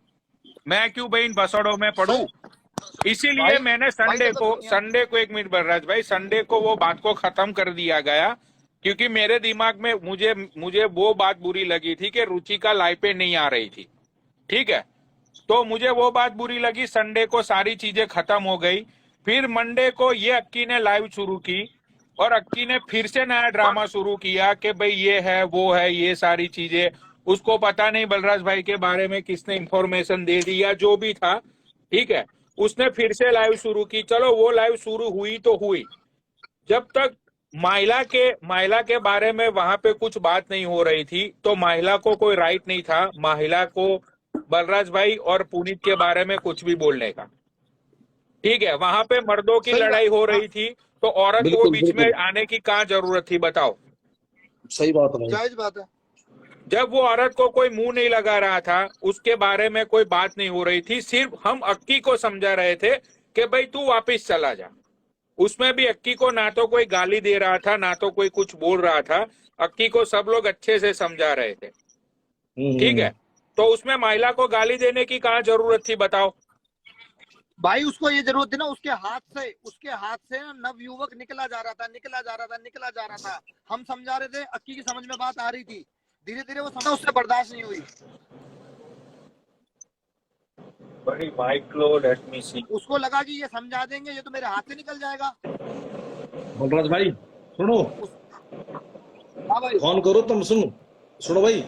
मैं क्यों भाई इन बसड़ों में पढ़ू। इसीलिए भाई मैंने संडे को 1 मिनट बलराज भाई, संडे को वो बात को खत्म कर दिया गया, क्योंकि मेरे दिमाग में मुझे वो बात बुरी लगी थी कि रुचिका लाइव पे नहीं आ रही थी, ठीक है। तो मुझे वो बात बुरी लगी, संडे को सारी चीजें खत्म हो गई। फिर मंडे को ये अक्की ने लाइव शुरू की और अक्की ने फिर से नया ड्रामा शुरू किया कि भाई ये है वो है, ये सारी चीजें उसको पता नहीं बलराज भाई के बारे में किसने इंफॉर्मेशन दे दी या जो भी था, ठीक है। उसने फिर से लाइव शुरू की, चलो वो लाइव शुरू हुई तो हुई, जब तक महिला के बारे में वहां पे कुछ बात नहीं हो रही थी तो महिला को कोई राइट नहीं था महिला को बलराज भाई और पुनीत के बारे में कुछ भी बोलने का, ठीक है। वहां पे मर्दों की लड़ाई हो रही थी, तो औरत को बिल्कुल बीच में बिल्कुल आने की कहाँ जरूरत थी, बताओ। सही बात है भाई। जायज बात है। जब वो औरत को कोई मुंह नहीं लगा रहा था, उसके बारे में कोई बात नहीं हो रही थी, सिर्फ हम अक्की को समझा रहे थे कि भाई तू वापिस चला जा। उसमें भी अक्की को ना तो कोई गाली दे रहा था, ना तो कोई कुछ बोल रहा था, अक्की को सब लोग अच्छे से समझा रहे थे, ठीक है। तो उसमें महिला को गाली देने की कहाँ जरूरत थी, बताओ। भाई उसको ये जरूरत थी ना, उसके हाथ से ना नवयुवक निकला जा रहा था। हम समझा रहे थे, अक्की की समझ में बात आ रही थी, धीरे धीरे वो समझ उससे बर्दाश्त नहीं हुई। बड़ी माइक्रो लेट मी सी, उसको लगा कि ये समझा देंगे, ये तो मेरे हाथ से निकल जाएगा। बलराज भाई सुनो, हाँ भाई, फोन करो तुम, सुनो भाई,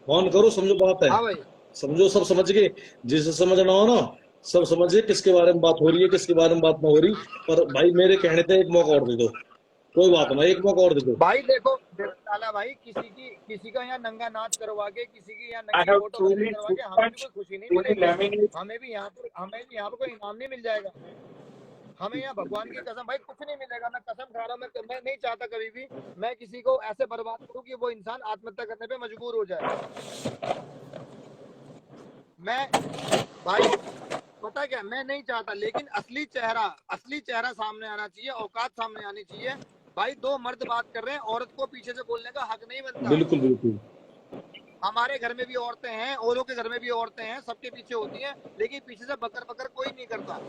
फोन करो, समझो बात है, हाँ भाई, समझो, सब समझ के, जिसे समझना हो ना सब समझे किसके बारे में बात हो रही है, किसके बारे में बात ना हो रही। पर भाई मेरे कहने पे एक मौका और दे दो, कोई बात ना, एक मौका और दे दो भाई। देखो ताला भाई, किसी का यहाँ नंगा नाच करवा के, किसी की यहाँ नंगी फोटो करवा के हमें भी कोई खुशी नहीं मिलेगी, हमें भी यहाँ पर कोई इनाम नहीं मिल जाएगा। हमें यहाँ भगवान की कसम भाई कुछ नहीं मिलेगा। मैं कसम खा रहा हूँ, मैं नहीं चाहता कभी भी मैं किसी को ऐसे बर्बाद करूँ कि वो इंसान आत्महत्या करने पे मजबूर हो जाए। मैं भाई पता क्या, मैं नहीं चाहता, लेकिन असली चेहरा सामने आना चाहिए, औकात सामने आनी चाहिए। भाई दो मर्द बात कर रहे हैं, औरत को पीछे से बोलने का हक नहीं बनता। बिल्कुल बिल्कुल। हमारे घर में भी औरतें हैं, औरों के घर में भी औरतें हैं, सबके पीछे होती हैं, लेकिन पीछे से बकर कोई नहीं करता।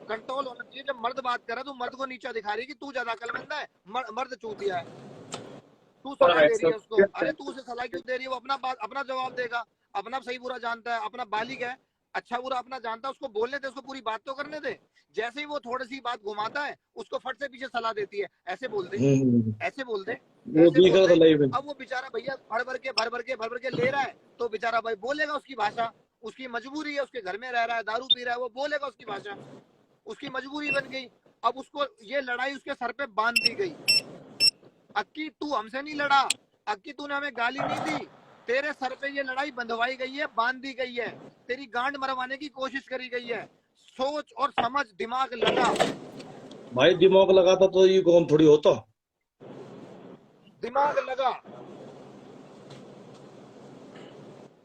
कंट्रोल होना चाहिए। जब मर्द बात कर रहा है तो मर्द को नीचा दिखा रही है कि तू ज्यादा अकलमंद है, मर्द चूतिया है, तू सलाह दे रही है उसको। अरे तू उसे सलाह क्यों दे रही है? वो अपना जवाब देगा, अपना सही बुरा जानता है, अपना बालिग है, अच्छा बुरा अपना जानता है। उसको बोलने दे, उसको पूरी बात तो करने दे। जैसे ही वो थोड़ी सी बात घुमाता है, उसको फट से पीछे सलाह देती है, ऐसे बोल दे, ऐसे बोल दे, वो ऐसे दिख रहा बोल था दे। लाइव में। अब वो बेचारा भैया भर भर के ले रहा है, तो बेचारा भाई बोलेगा उसकी भाषा, उसकी मजबूरी है, उसके घर में रह रहा है, दारू पी रहा है, वो बोलेगा उसकी भाषा, उसकी मजबूरी बन गई। अब उसको ये लड़ाई उसके सर पे बांध दी गई। अक्की तू हमसे नहीं लड़ा, अक्की तूने हमें गाली नहीं दी, तेरे सर पे ये लड़ाई बंधवाई गई है, बांध दी गई है, तेरी गांड मरवाने की कोशिश करी गई है। सोच और समझ, दिमाग लगा। भाई दिमाग लगाता तो ये कौन थोड़ी होता, दिमाग लगा।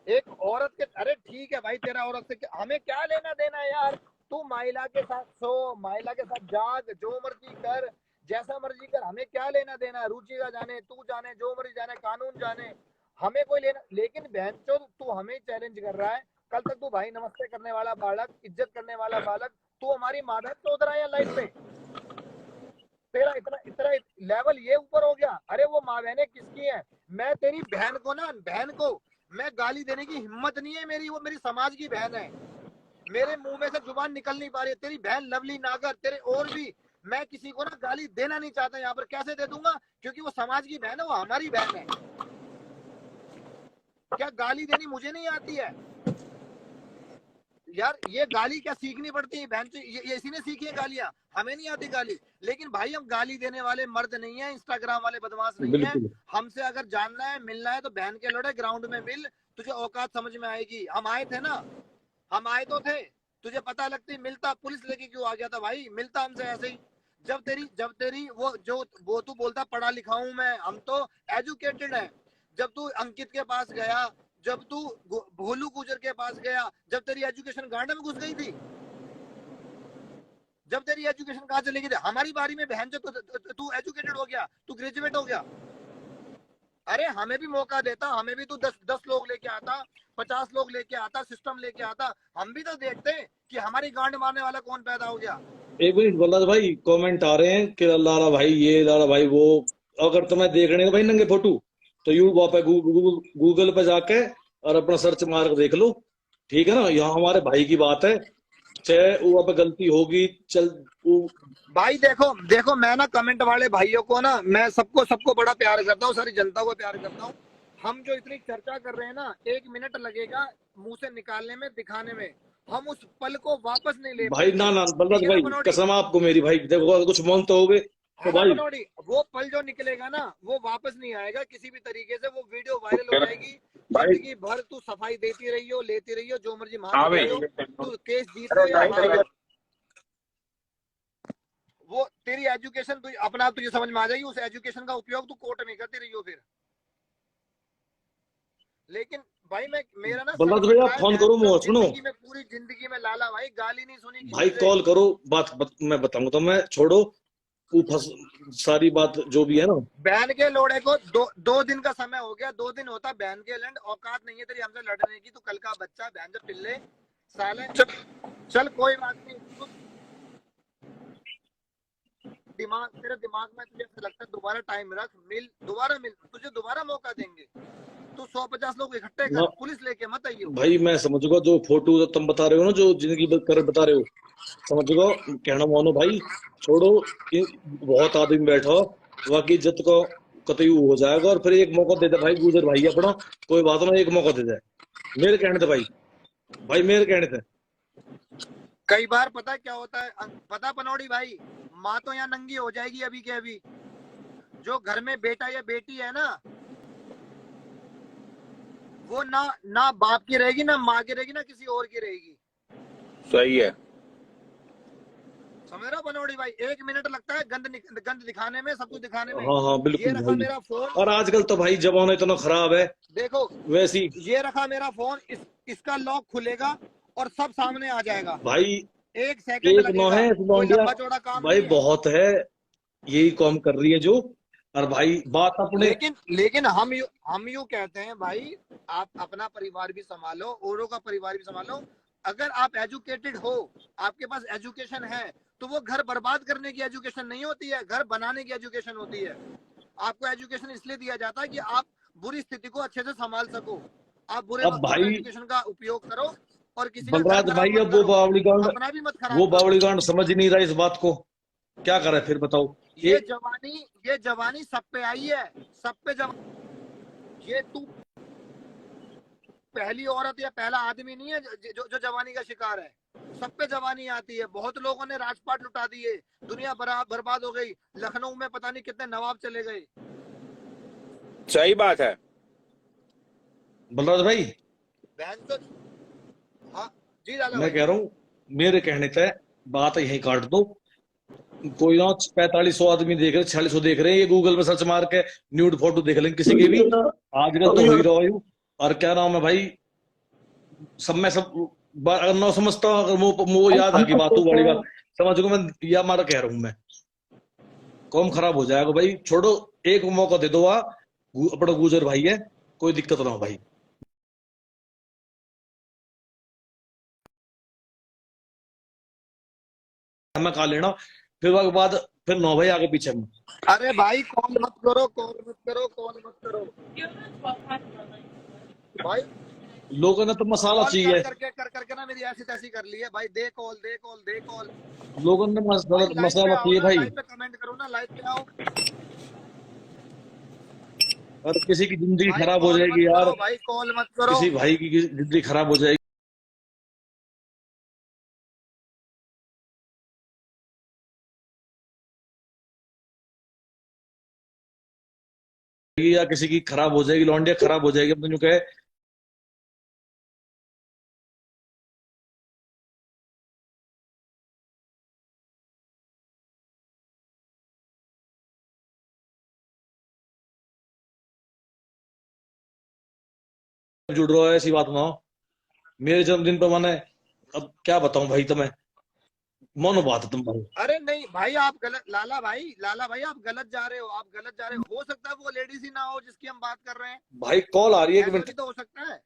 एक औरत के, अरे ठीक है भाई, तेरा औरत से हमें क्या लेना देना है यार? तू महिला के साथ सो, महिला के साथ जाग, जो मर्जी कर, जैसा मर्जी कर, हमें क्या लेना देना है? रुचिका जाने, तू जाने, जो मर्जी जाने, कानून जाने, हमें कोई लेना। लेकिन बहनचोद तू हमें चैलेंज कर रहा है। कल तक तू भाई नमस्ते करने वाला बालक, इज्जत करने वाला बालक, तू हमारी माधव चौध रहा है लाइफ पे। तेरा इतना लेवल ये ऊपर हो गया। अरे वो माँ बहने किसकी है? मैं तेरी बहन को मैं गाली देने की हिम्मत नहीं है मेरी, वो मेरी समाज की बहन है। मेरे मुंह में से जुबान निकल नहीं पा रही है। तेरी बहन लवली नागर, तेरे और भी, मैं किसी को ना गाली देना नहीं चाहता यहाँ पर। कैसे दे दूंगा? क्योंकि वो समाज की बहन है, वो हमारी बहन है। क्या गाली देनी मुझे नहीं आती है यार? ये गाली क्या सीखनी पड़ती है बहन से? ये इसी ने सीखी है गालियां, हमें नहीं आती गाली। लेकिन भाई हम गाली देने वाले मर्द नहीं है, इंस्टाग्राम वाले बदमाश नहीं है। हमसे अगर जानना है, मिलना है तो बहन के लड़े ग्राउंड में मिल, तुझे औकात समझ में आएगी। हम आए थे ना, हम आए तो थे, तुझे पता लगती, मिलता। पुलिस लेके क्यों आ गया था भाई? मिलता हमसे ऐसे ही। जब तेरी वो तू बोलता पढ़ा लिखा हूं मैं, हम तो एजुकेटेड है। जब तू अंकित के पास गया, जब तू भोलू गुजर के पास गया, जब तेरी एजुकेशन गांड में घुस गई थी, जब तेरी एजुकेशन कहाँ चली गई थी? हमारी बारी में बहन जो तू एजुकेटेड हो गया, तू ग्रेजुएट हो गया। अरे हमें भी मौका देता, हमें भी तू 10 लोग लेके आता, 50 लोग लेके आता, सिस्टम लेके आता, हम भी तो देखते कि हमारी गांड मारने वाला कौन पैदा हो गया। एक मिनट बल्ला भाई, कमेंट आ रहे हैं कि लाला भाई ये, लाला भाई वो। अगर तुम्हें देखने को भाई नंगे फोटो, तो यूट्यूब पे गूगल पे जाके और अपना सर्च मार के देख लो, ठीक है ना। यहाँ हमारे भाई की बात है, चाहे वो अब गलती होगी, चल वो। भाई देखो देखो, मैं ना कमेंट वाले भाइयों को ना, मैं सबको सबको बड़ा प्यार करता हूँ, सारी जनता को प्यार करता हूँ। हम जो इतनी चर्चा कर रहे हैं ना, 1 मिनट लगेगा मुंह से निकालने में, दिखाने में, हम उस पल को वापस नहीं ले भाई पाएंगे। ना बल्ला ठीक है ना भाई, बनोड़ी? कसम आपको मेरी भाई, देखो अगर कुछ मानते होगे तो है ना भाई। बनोड़ी? वो पल जो निकलेगा ना, वो वापस नहीं आएगा किसी भी तरीके से। वो वीडियो वायरल हो जाएगी, भाई जिंदगी भर तू सफाई देती रही हो, लेती रही हो, जो मर्जी हाँ मारती भाई, रही हो, तू केस जीत रही हो या हार रही हो, वो तेरी एजुकेशन तू अपना आप तुझे समझ में आ जाएगी। उस एजुकेशन का उपयोग तू कोर्ट में करती रही हो फिर। लेकिन भाई मैं, मेरा ना बल्ला सर भाई फट आप रहा है फोन बहन करो, चोद, मोह सुनो जिंदगी में, पूरी जिंदगी में लाला भाई गाली नहीं सुनी भाई, किसी से। कॉल करो, मैं बताऊंगा तो, मैं छोड़ो वो सारी बात जो भी है ना। बहन के लोड़े को दो दिन का समय हो गया, 2 दिन होता बहन के लैंड, औकात नहीं है तेरी हमसे लड़ने की। तू कल का बच्चा बहन जो पिल्ले साले, चल कोई बात नहीं। दिमाग, तेरे दिमाग में तुझे ऐसा लगता है, दोबारा टाइम रख, दोबारा मिल, तुझे दोबारा मौका देंगे। तू 150 लोग इकट्ठे कर, ना पुलिस लेके मत आइयो। भाई, मैं समझूंगा जो फोटो जो तुम बता रहे हो ना, जो जिंदगी कर बता रहे हो, समझूंगा, कहना मानो भाई, छोड़ो। कि बहुत आदमी बैठा हो, बाकी इज्जत को कतई हो जाएगा। और फिर एक मौका दे दे भाई, गुजर भाई अपना, कोई बात ना, एक मौका दे दे, मेरे कहने थे भाई, भाई मेरे कहने थे। कई बार पता क्या होता है, पता पनौड़ी भाई, माँ तो यहाँ नंगी हो जाएगी अभी के अभी। जो घर में बेटा या बेटी है ना, वो ना ना बाप की रहेगी, ना माँ की रहेगी, ना किसी और की रहेगी। सही है। समझ रहे हो बनोड़ी भाई? 1 मिनट लगता है गंद दिखाने में, सब कुछ दिखाने में। हाँ हाँ ये बिल्कुल रखा भाई। मेरा फोन, और आजकल तो भाई जमाना इतना खराब है, देखो, वैसी ये रखा मेरा फोन, इसका लॉक खुलेगा और सब सामने आ जाएगा। भाई। 1 सेकंड एक नौ लगेगा, है कोई लौंडिया, लंबा चौड़ा काम भाई नहीं है। बहुत है, यही काम कर रही है जो। और भाई बात अपने। लेकिन हम यूं कहते हैं भाई, आप अपना परिवार भी संभालो, औरों का परिवार भी संभालो। अगर आप एजुकेटेड हो, आपके पास एजुकेशन है, तो वो घर बर्बाद करने की एजुकेशन नहीं होती है, घर बनाने की एजुकेशन होती है। आपको एजुकेशन इसलिए दिया जाता है कि आप बुरी स्थिति को अच्छे से संभाल सको। आप बुरे अब वक्तों में भाई एजुकेशन का उपयोग करो, और किसी का घर बलराज खराब भाई, मत अब करो, अपना भी मत खराब वो करो। बावड़ी गांड समझ ही नहीं रहा इस बात को, क्या करे फिर बताओ। ये जवानी सब पे आई है, सब पे ये तू पहली औरत या पहला आदमी नहीं है जो जवानी का शिकार है। सब पे जवानी आती है। बहुत लोगों ने राजपाट लुटा दिए, दुनिया बर्बाद हो गई। लखनऊ में पता नहीं कितने नवाब चले गए। सही बात है। बलराज भाई, बहन तो, हाँ जी लाला मैं भाई। कह रहा हूँ, मेरे कहने से बात यही काट दो। कोई ना 4500 आदमी देख रहे, 4600 देख रहे हैं, ये गूगल पे सर्च मार के न्यूड फोटो देख लेंगे किसी के भी, आजकल तो हो ही रहा हूँ। और क्या नाम है भाई, सब में सब, अगर ना समझता हूँ, अगर वो याद आ गई बात, तो बड़ी बात समझ मैं, या मारा कह रहा हूँ मैं, कौन खराब हो जाएगा भाई, छोड़ो, एक मौका दे दो। अपना गुजर भाई है, कोई दिक्कत ना हो भाई। मैं खा लेना, फिर उसके बाद फिर 9 भाई आगे पीछे में। अरे भाई कॉल मत करो, कॉल मत करो, कॉल मत करो भाई। लोगों ने तो मसाला कॉल चाहिए, कर करके ना मेरी ऐसी तैसी कर ली है भाई। They call, they call, they call. लोगों ने भाई लाइव पे मसाला आओ चाहिए ना, भाई। लाइव पे कमेंट करो ना, लाइव पे आओ। और किसी की जिंदगी भाई खराब हो कॉल मत जाएगी यार, करो, भाई कॉल मत करो। किसी भाई की जिंदगी खराब हो जाएगी, या किसी की खराब हो जाएगी, लौंडिया खराब हो जाएगी, अपने जो कहे जुड़ रहा है, ऐसी बात ना हो। मेरे जन्मदिन पर मैंने, अब क्या बताऊं भाई तुम्हें, मौन बात है तुम भाई। अरे नहीं भाई, आप गलत, लाला भाई आप गलत जा रहे हो, हो सकता है वो लेडीज ही ना हो जिसकी हम बात कर रहे हैं, भाई कॉल आ रही है, एक ऐसा मिनट। भी तो हो सकता है।